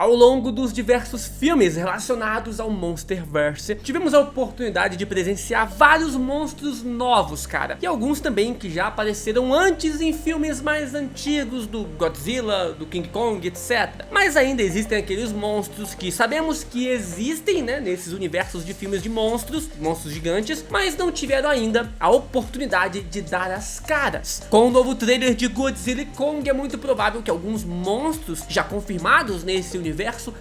Ao longo dos diversos filmes relacionados ao Monsterverse, tivemos a oportunidade de presenciar vários monstros novos, cara, e alguns também que já apareceram antes em filmes mais antigos do Godzilla, do King Kong, etc. Mas ainda existem aqueles monstros que sabemos que existem, né, nesses universos de filmes de monstros gigantes, mas não tiveram ainda a oportunidade de dar as caras. Com o novo trailer de Godzilla e Kong, é muito provável que alguns monstros já confirmados nesse universo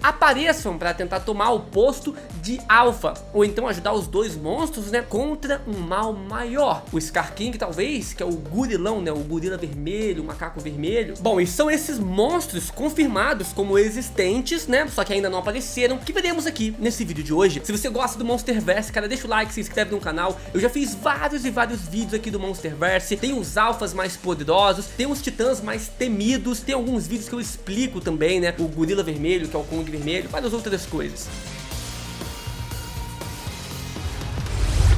apareçam para tentar tomar o posto de Alpha, ou então ajudar os dois monstros, né, contra um mal maior. O Scar King, talvez, que é o gorilão, né, o gorila vermelho, o macaco vermelho. Bom, e são esses monstros confirmados como existentes, né, só que ainda não apareceram, que veremos aqui nesse vídeo de hoje. Se você gosta do Monsterverse, cara, deixa o like, se inscreve no canal. Eu já fiz vários vídeos aqui do Monsterverse. Tem os alfas mais poderosos, tem os titãs mais temidos, tem alguns vídeos que eu explico também, né, o gorila vermelho, que é o Kong vermelho, várias outras coisas.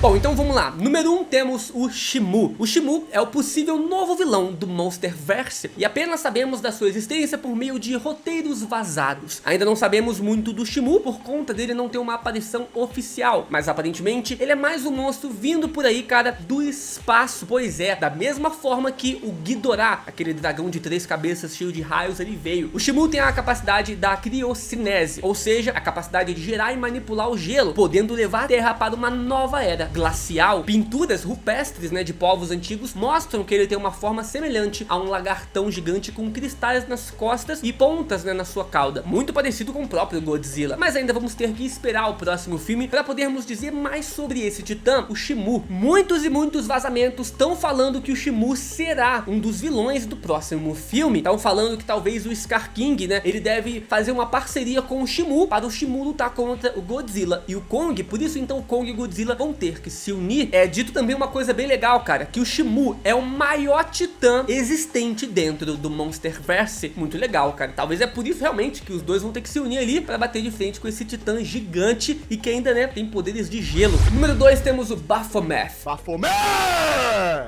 Bom, então vamos lá. Número 1 temos o Shimu. O Shimu é o possível novo vilão do Monsterverse e apenas sabemos da sua existência por meio de roteiros vazados. Ainda não sabemos muito do Shimu por conta dele não ter uma aparição oficial, mas aparentemente ele é mais um monstro vindo por aí, cara, do espaço. Pois é, da mesma forma que o Ghidorah, aquele dragão de 3 cabeças cheio de raios, ele veio. O Shimu tem a capacidade da criocinese, ou seja, a capacidade de gerar e manipular o gelo, podendo levar a Terra para uma nova era glacial. Pinturas rupestres, né, de povos antigos mostram que ele tem uma forma semelhante a um lagartão gigante com cristais nas costas e pontas, né, na sua cauda, muito parecido com o próprio Godzilla. Mas ainda vamos ter que esperar o próximo filme para podermos dizer mais sobre esse titã, o Shimu. Muitos e muitos vazamentos estão falando que o Shimu será um dos vilões do próximo filme. Estão falando que talvez o Scar King, né, ele deve fazer uma parceria com o Shimu para o Shimu lutar contra o Godzilla e o Kong. Por isso então o Kong e o Godzilla vão ter que se unir. É dito também uma coisa bem legal, cara, que o Shimu é o maior titã existente dentro do Monsterverse. Muito legal, cara. Talvez é por isso realmente que os dois vão ter que se unir ali para bater de frente com esse titã gigante e que ainda, né, tem poderes de gelo. Número 2 temos o Baphomet.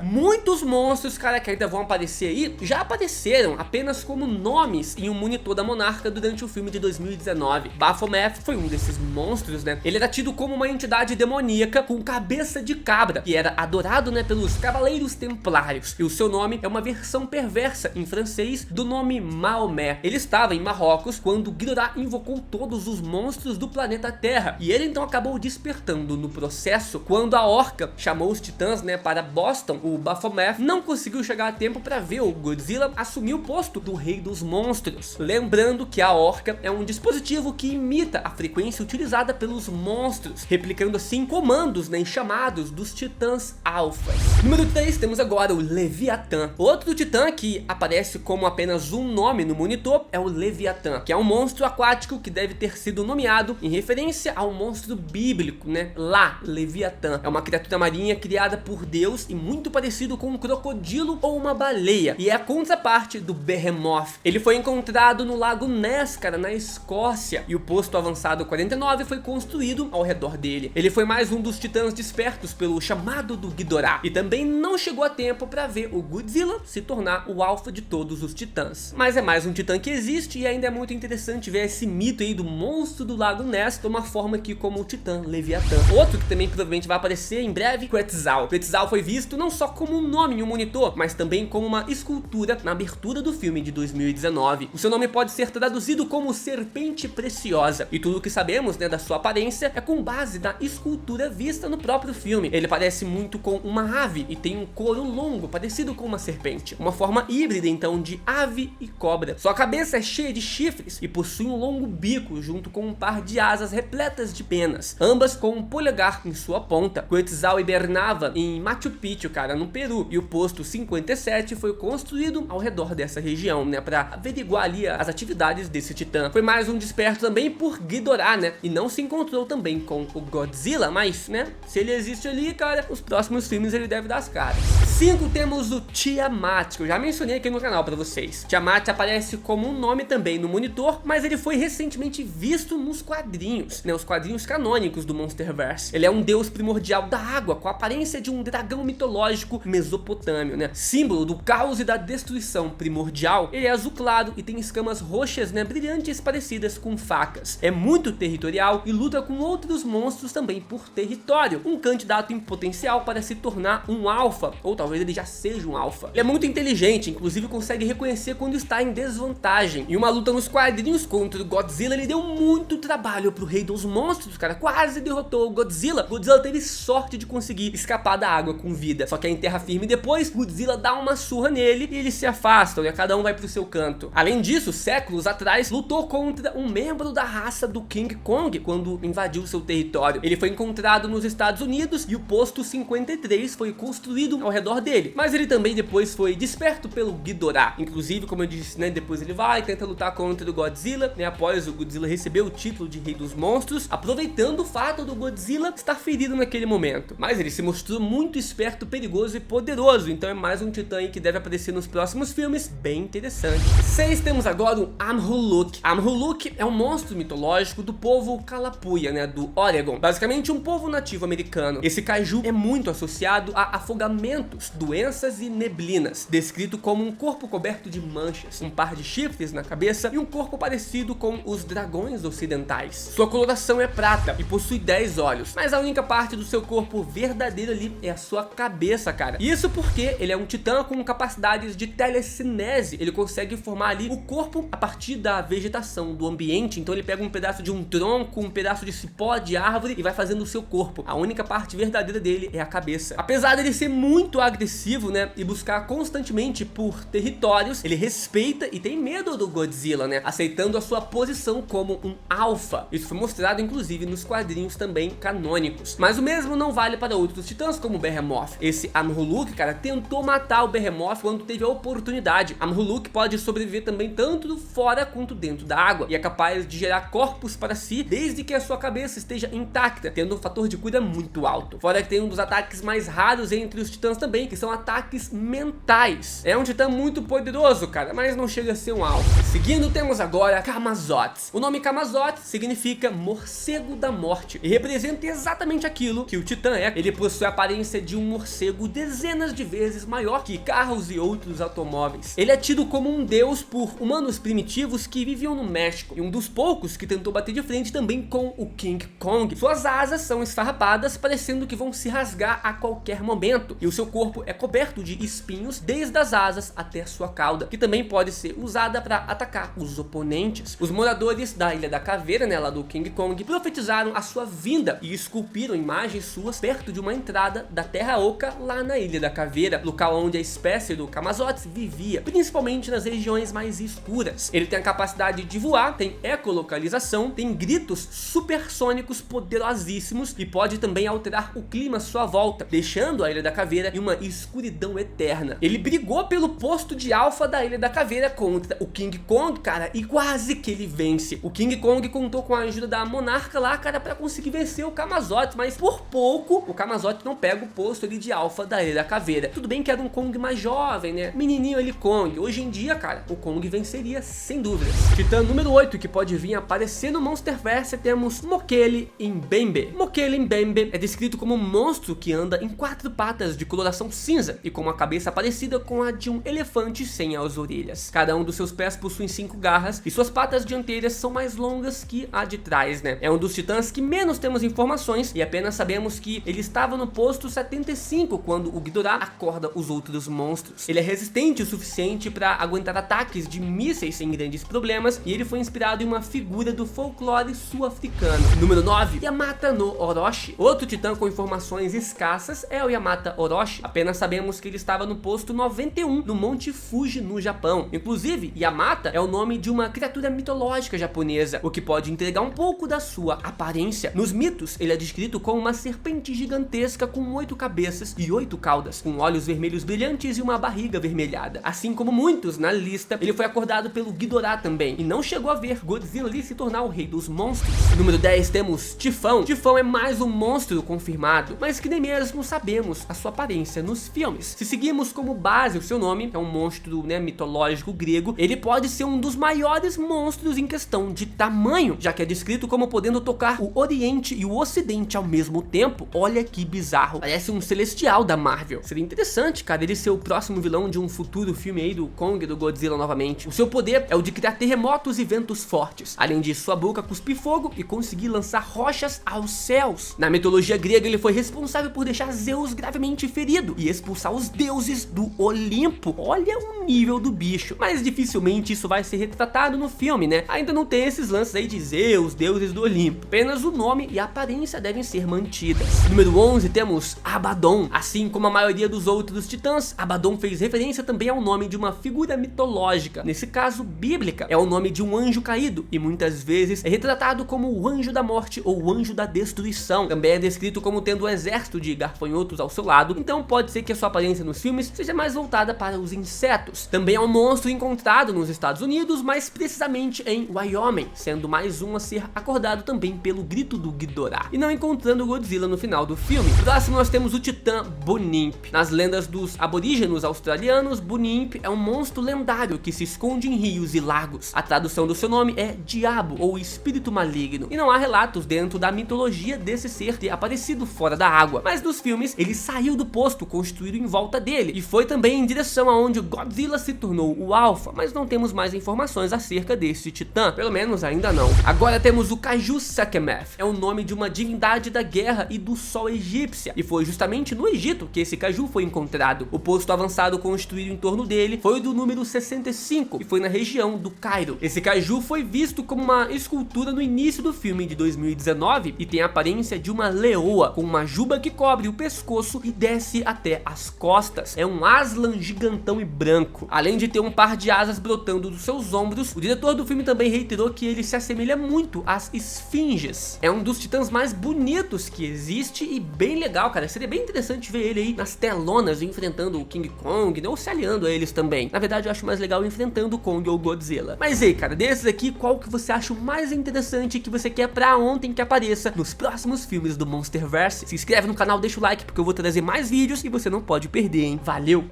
Muitos monstros, cara, que ainda vão aparecer aí, já apareceram apenas como nomes em um monitor da Monarca durante o filme de 2019. Baphomet foi um desses monstros, né? Ele era tido como uma entidade demoníaca com cabeça de cabra, que era adorado, né, pelos Cavaleiros Templários, e o seu nome é uma versão perversa em francês do nome Maomé. Ele estava em Marrocos quando Ghidorah invocou todos os monstros do planeta Terra, e ele então acabou despertando no processo. Quando a Orca chamou os titãs, né, para Boston, o Baphomet não conseguiu chegar a tempo para ver o Godzilla assumir o posto do rei dos monstros. Lembrando que a Orca é um dispositivo que imita a frequência utilizada pelos monstros, replicando assim comandos, né, chamados dos titãs alfas. Número 3 temos agora o Leviatã. Outro titã que aparece como apenas um nome no monitor é o Leviatã, que é um monstro aquático que deve ter sido nomeado em referência ao monstro bíblico, né, lá, Leviatã. É uma criatura marinha criada por Deus e muito parecido com um crocodilo ou uma baleia, e é a contraparte do Behemoth. Ele foi encontrado no lago Ness, cara, na Escócia, e o posto avançado 49 foi construído ao redor dele. Ele foi mais um dos titãs despertos pelo chamado do Ghidorah, e também não chegou a tempo para ver o Godzilla se tornar o alfa de todos os titãs. Mas é mais um titã que existe, e ainda é muito interessante ver esse mito aí do monstro do lago Ness tomar forma aqui como o titã Leviatã. Outro que também provavelmente vai aparecer em breve, Quetzal. Quetzal foi visto não só como um nome em um monitor, mas também como uma escultura na abertura do filme de 2019. O seu nome pode ser traduzido como Serpente Preciosa, e tudo o que sabemos, né, da sua aparência é com base na escultura vista no próprio filme. Ele parece muito com uma ave e tem um couro longo, parecido com uma serpente. Uma forma híbrida, então, de ave e cobra. Sua cabeça é cheia de chifres e possui um longo bico, junto com um par de asas repletas de penas, ambas com um polegar em sua ponta. Quetzal hibernava em Machu Picchu, cara, no Peru, e o posto 57 foi construído ao redor dessa região, né, para averiguar ali as atividades desse titã. Foi mais um desperto também por Ghidorah, né, e não se encontrou também com o Godzilla, mas, né, Se ele existe ali, cara, nos próximos filmes ele deve dar as caras. 5, temos o Tiamat, que eu já mencionei aqui no canal pra vocês. Tiamat aparece como um nome também no monitor, mas ele foi recentemente visto nos quadrinhos, né, os quadrinhos canônicos do Monsterverse. Ele é um deus primordial da água, com a aparência de um dragão mitológico mesopotâmio, né, símbolo do caos e da destruição primordial. Ele é azul claro e tem escamas roxas, né, brilhantes, parecidas com facas. É muito territorial e luta com outros monstros também por território. Um candidato em potencial para se tornar um alfa, ou talvez ele já seja um alfa. Ele é muito inteligente, inclusive consegue reconhecer quando está em desvantagem. Em uma luta nos quadrinhos contra o Godzilla, ele deu muito trabalho pro rei dos monstros, cara, quase derrotou o Godzilla. Godzilla teve sorte de conseguir escapar da água com vida, só que em terra firme depois, Godzilla dá uma surra nele e eles se afastam, e cada um vai pro seu canto. Além disso, séculos atrás, lutou contra um membro da raça do King Kong quando invadiu seu território. Ele foi encontrado nos Estados Unidos e o posto 53 foi construído ao redor dele, mas ele também depois foi desperto pelo Ghidorah. Inclusive, como eu disse, né, depois ele vai e tenta lutar contra o Godzilla, né, após o Godzilla receber o título de rei dos monstros, aproveitando o fato do Godzilla estar ferido naquele momento. Mas ele se mostrou muito esperto, perigoso e poderoso, então é mais um titã aí que deve aparecer nos próximos filmes, bem interessante. 6, temos agora o Amruluk. Amruluk é um monstro mitológico do povo Kalapuya, né, do Oregon, basicamente um povo nativo americano. Esse kaiju é muito associado a afogamentos, doenças e neblinas, descrito como um corpo coberto de manchas, um par de chifres na cabeça e um corpo parecido com os dragões ocidentais. Sua coloração é prata e possui 10 olhos, mas a única parte do seu corpo verdadeiro ali é a sua cabeça, cara. Isso porque ele é um titã com capacidades de telecinese. Ele consegue formar ali o corpo a partir da vegetação do ambiente, então ele pega um pedaço de um tronco, um pedaço de cipó de árvore e vai fazendo o seu corpo. A única parte verdadeira dele é a cabeça. Apesar dele ser muito agressivo, né, e buscar constantemente por territórios, ele respeita e tem medo do Godzilla, né, aceitando a sua posição como um alfa. Isso foi mostrado inclusive nos quadrinhos também canônicos. Mas o mesmo não vale para outros titãs como o Behemoth. Esse Amruluk, cara, tentou matar o Behemoth quando teve a oportunidade. Amruluk pode sobreviver também tanto fora quanto dentro da água e é capaz de gerar corpos para si desde que a sua cabeça esteja intacta, tendo um fator de cura muito alto. Fora que tem um dos ataques mais raros entre os titãs também, que são ataques mentais. É um titã muito poderoso, cara, mas não chega a ser um alfa. Seguindo, temos agora Camazotz. O nome Camazotz significa morcego da morte e representa exatamente aquilo que o titã é. Ele possui a aparência de um morcego dezenas de vezes maior que carros e outros automóveis. Ele é tido como um deus por humanos primitivos que viviam no México e um dos poucos que tentou bater de frente também com o King Kong. Suas asas são esfarrapadas, parecendo que vão se rasgar a qualquer momento, e o seu corpo é coberto de espinhos desde as asas até a sua cauda, que também pode ser usada para atacar os oponentes. Os moradores da Ilha da Caveira, né, lá do King Kong, profetizaram a sua vinda e esculpiram imagens suas perto de uma entrada da Terra Oca lá na Ilha da Caveira, local onde a espécie do Camazotz vivia, principalmente nas regiões mais escuras. Ele tem a capacidade de voar, tem ecolocalização, tem gritos supersônicos poderosíssimos e pode também alterar o clima à sua volta, deixando a Ilha da Caveira em uma escuridão eterna. Ele brigou pelo posto de alfa da Ilha da Caveira contra o King Kong, cara, e quase que ele vence. O King Kong contou com a ajuda da monarca lá, cara, pra conseguir vencer o Camazotz, mas por pouco o Camazotz não pega o posto ali de alfa da Ilha da Caveira. Tudo bem que era um Kong mais jovem, né, menininho ali Kong. Hoje em dia, cara, o Kong venceria sem dúvidas. Titã número 8 que pode vir aparecer no Monsterverse, temos Mokele Mbembe. Mokele Mbembe é descrito como um monstro que anda em 4 patas de coloração cinza e com uma cabeça parecida com a de um elefante sem as orelhas. Cada um dos seus pés possui 5 garras e suas patas dianteiras são mais longas que a de trás, né? É um dos titãs que menos temos informações e apenas sabemos que ele estava no posto 75 quando o Ghidorah acorda os outros monstros. Ele é resistente o suficiente para aguentar ataques de mísseis sem grandes problemas e ele foi inspirado em uma figura do folclore sul-africano. Número 9, Yamata no Orochi. Outro titã com informações escassas é o Yamata Orochi. Apenas sabemos que ele estava no posto 91 no Monte Fuji, no Japão. Inclusive, Yamata é o nome de uma criatura mitológica japonesa, o que pode entregar um pouco da sua aparência. Nos mitos, ele é descrito como uma serpente gigantesca com 8 cabeças e 8 caudas, com olhos vermelhos brilhantes e uma barriga avermelhada. Assim como muitos na lista, ele foi acordado pelo Ghidorah também, e não chegou a ver Godzilla ali se tornar o rei dos monstros. Número 10, temos Tifão. Tifão é mais um monstro monstro confirmado, mas que nem mesmo sabemos a sua aparência nos filmes. Se seguirmos como base o seu nome, é um monstro, né, mitológico grego, ele pode ser um dos maiores monstros em questão de tamanho, já que é descrito como podendo tocar o Oriente e o Ocidente ao mesmo tempo. Olha que bizarro, parece um celestial da Marvel. Seria interessante, cara, ele ser o próximo vilão de um futuro filme aí do Kong e do Godzilla novamente. O seu poder é o de criar terremotos e ventos fortes. Além disso, sua boca cuspir fogo e conseguir lançar rochas aos céus. Na mitologia grega, ele foi responsável por deixar Zeus gravemente ferido e expulsar os deuses do Olimpo. Olha o nível do bicho. Mas dificilmente isso vai ser retratado no filme, né? Ainda não tem esses lances aí de Zeus, deuses do Olimpo. Apenas o nome e a aparência devem ser mantidas. Número 11, temos Abaddon. Assim como a maioria dos outros titãs, Abaddon fez referência também ao nome de uma figura mitológica, nesse caso bíblica. É o nome de um anjo caído e muitas vezes é retratado como o anjo da morte ou o anjo da destruição. Também é descrito como tendo um exército de gafanhotos ao seu lado, então pode ser que a sua aparência nos filmes seja mais voltada para os insetos. Também é um monstro encontrado nos Estados Unidos, mas precisamente em Wyoming, sendo mais um a ser acordado também pelo grito do Ghidorah, e não encontrando o Godzilla no final do filme. Próximo nós temos o titã Bunyip. Nas lendas dos aborígenos australianos, Bunyip é um monstro lendário que se esconde em rios e lagos. A tradução do seu nome é diabo ou espírito maligno, e não há relatos dentro da mitologia desse ser ter aparecido fora da água, mas nos filmes ele saiu do posto construído em volta dele e foi também em direção aonde o Godzilla se tornou o alfa, mas não temos mais informações acerca desse titã, pelo menos ainda não. Agora temos o Kaju Sekhmet, é o nome de uma divindade da guerra e do sol egípcia, e foi justamente no Egito que esse Kaju foi encontrado. O posto avançado construído em torno dele foi o do número 65 e foi na região do Cairo. Esse Kaju foi visto como uma escultura no início do filme de 2019 e tem a aparência de uma leoa com uma juba que cobre o pescoço e desce até as costas. É um Aslan gigantão e branco, além de ter um par de asas brotando dos seus ombros. O diretor do filme também reiterou que ele se assemelha muito às esfinges. É um dos titãs mais bonitos que existe e bem legal, cara. Seria bem interessante ver ele aí nas telonas enfrentando o King Kong, né, ou se aliando a eles também. Na verdade eu acho mais legal enfrentando o Kong ou o Godzilla. Mas aí, cara, desses aqui, qual que você acha o mais interessante que você quer pra ontem que apareça nos próximos filmes do Monsterverse? Se inscreve no canal, deixa o like porque eu vou trazer mais vídeos e você não pode perder, hein? Valeu!